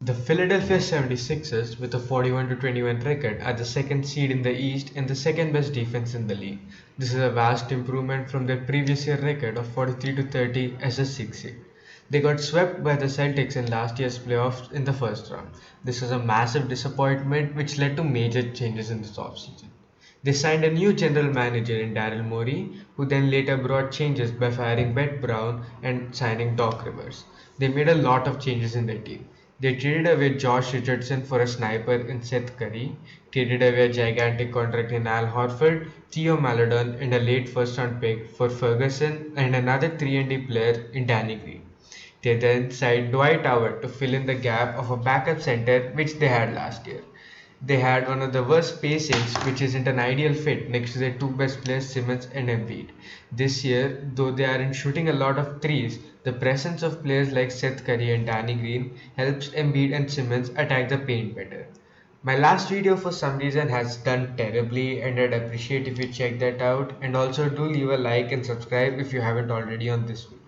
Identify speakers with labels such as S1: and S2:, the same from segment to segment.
S1: The Philadelphia 76ers, with a 41-21 record, are the second seed in the East and the second best defense in the league. This is a vast improvement from their previous year record of 43-30 as a 6 seed. They got swept by the Celtics in last year's playoffs in the first round. This was a massive disappointment which led to major changes in this offseason. They signed a new general manager in Daryl Morey, who then later brought changes by firing Brett Brown and signing Doc Rivers. They made a lot of changes in their team. They traded away Josh Richardson for a sniper in Seth Curry, traded away a gigantic contract in Al Horford, Theo Maledon, and a late first round pick for Ferguson and another 3-and-D player in Danny Green. They then signed Dwight Howard to fill in the gap of a backup center which they had last year. They had one of the worst spacings, which isn't an ideal fit next to their two best players, Simmons and Embiid. This year, though they aren't shooting a lot of threes, the presence of players like Seth Curry and Danny Green helps Embiid and Simmons attack the paint better. My last video for some reason has done terribly, and I'd appreciate if you check that out, and also do leave a like and subscribe if you haven't already on this video.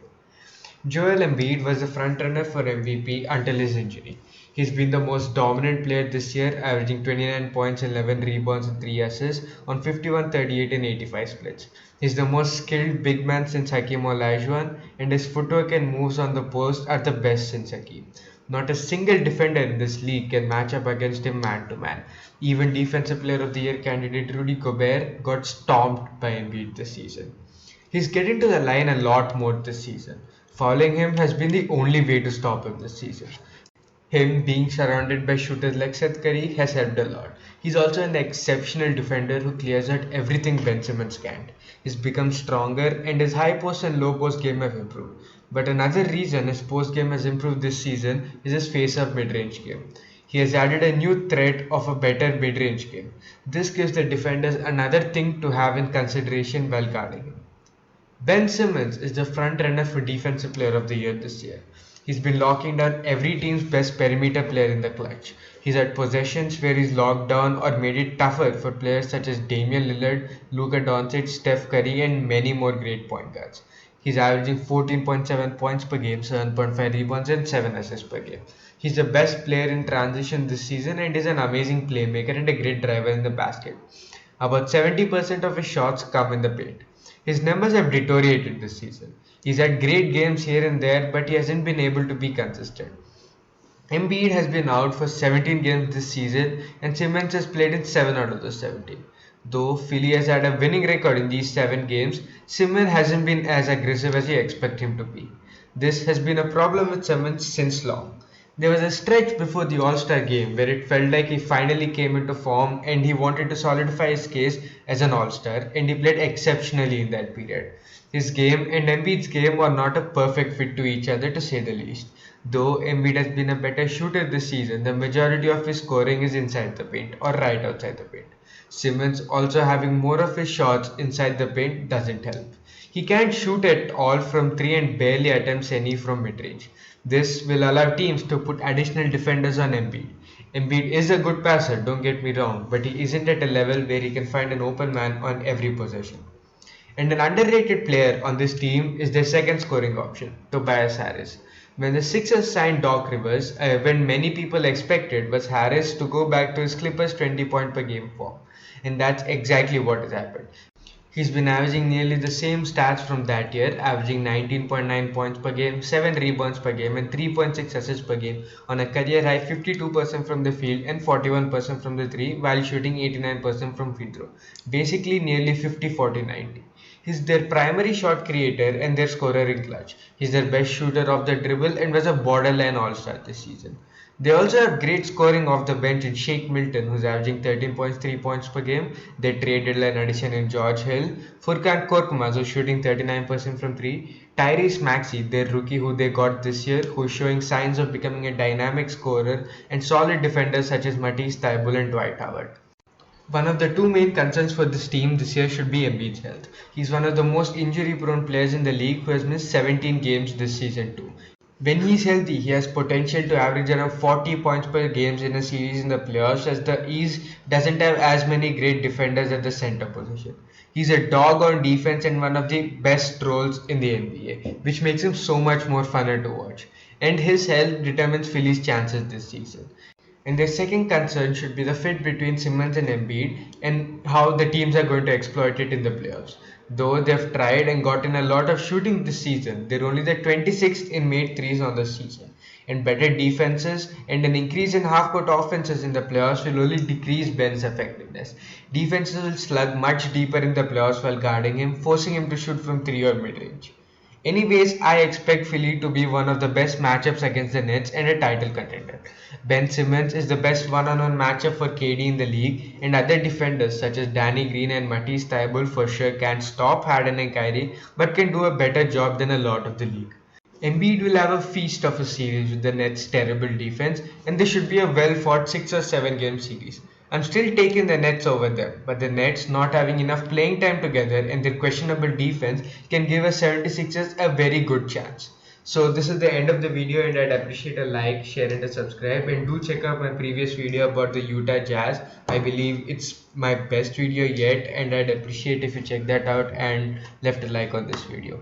S1: Joel Embiid was the frontrunner for MVP until his injury. He's been the most dominant player this year, averaging 29 points, 11 rebounds, and 3 assists on 51, 38, and 85 splits. He's the most skilled big man since Hakeem Olajuwon, and his footwork and moves on the post are the best since Hakeem. Not a single defender in this league can match up against him man to man. Even Defensive Player of the Year candidate Rudy Gobert got stomped by Embiid this season. He's getting to the line a lot more this season. Fouling him has been the only way to stop him this season. Him being surrounded by shooters like Seth Curry has helped a lot. He's also an exceptional defender who clears out everything Ben Simmons can't. He's become stronger and his high post and low post game have improved. But another reason his post game has improved this season is his face-up mid-range game. He has added a new threat of a better mid-range game. This gives the defenders another thing to have in consideration while guarding him. Ben Simmons is the front runner for Defensive Player of the Year this year. He's been locking down every team's best perimeter player in the clutch. He's had possessions where he's locked down or made it tougher for players such as Damian Lillard, Luka Doncic, Steph Curry, and many more great point guards. He's averaging 14.7 points per game, 7.5 rebounds, and 7 assists per game. He's the best player in transition this season and is an amazing playmaker and a great driver in the basket. About 70% of his shots come in the paint. His numbers have deteriorated this season. He's had great games here and there, but he hasn't been able to be consistent. Embiid has been out for 17 games this season, and Simmons has played in 7 out of those 17. Though Philly has had a winning record in these 7 games, Simmons hasn't been as aggressive as you expect him to be. This has been a problem with Simmons since long. There was a stretch before the All-Star game where it felt like he finally came into form and he wanted to solidify his case as an All-Star, and he played exceptionally in that period. His game and Embiid's game are not a perfect fit to each other, to say the least. Though Embiid has been a better shooter this season, the majority of his scoring is inside the paint or right outside the paint. Simmons also having more of his shots inside the paint doesn't help. He can't shoot at all from 3 and barely attempts any from mid-range. This will allow teams to put additional defenders on Embiid. Embiid is a good passer, don't get me wrong, but he isn't at a level where he can find an open man on every possession. And an underrated player on this team is their second scoring option, Tobias Harris. When the Sixers signed Doc Rivers, when many people expected was Harris to go back to his Clippers 20 point per game form. And that's exactly what has happened. He's been averaging nearly the same stats from that year, averaging 19.9 points per game, 7 rebounds per game, and 3.6 assists per game on a career high 52% from the field and 41% from the 3 while shooting 89% from free throw. Basically nearly 50-40-90. He's their primary shot creator and their scorer in clutch. He's their best shooter off the dribble and was a borderline all-star this season. They also have great scoring off the bench in Shake Milton, who's averaging 13.3 points per game. Their trade deadline addition in George Hill. Furkan Korkmaz, who's shooting 39% from 3. Tyrese Maxey, their rookie who they got this year, who's showing signs of becoming a dynamic scorer. And solid defenders such as Matisse Thybulle and Dwight Howard. One of the two main concerns for this team this year should be Embiid's health. He's one of the most injury-prone players in the league who has missed 17 games this season too. When he's healthy, he has potential to average around 40 points per game in a series in the playoffs, as the East doesn't have as many great defenders at the center position. He's a dog on defense and one of the best roles in the NBA, which makes him so much more funner to watch. and his health determines Philly's chances this season. And their second concern should be the fit between Simmons and Embiid and how the teams are going to exploit it in the playoffs. Though they've tried and gotten a lot of shooting this season, they're only the 26th in made threes on the season. And better defenses and an increase in half-court offenses in the playoffs will only decrease Ben's effectiveness. Defenses will slug much deeper in the playoffs while guarding him, forcing him to shoot from 3 or mid-range. Anyways, I expect Philly to be one of the best matchups against the Nets and a title contender. Ben Simmons is the best one-on-one matchup for KD in the league, and other defenders such as Danny Green and Matisse Thybulle for sure can't stop Harden and Kyrie, but can do a better job than a lot of the league. Embiid will have a feast of a series with the Nets' terrible defense, and this should be a well-fought 6 or 7 game series. I'm still taking the Nets over them, but the Nets not having enough playing time together and their questionable defense can give us 76ers a very good chance. So this is the end of the video, and I'd appreciate a like, share and a subscribe, and do check out my previous video about the Utah Jazz. I believe it's my best video yet, and I'd appreciate if you check that out and left a like on this video.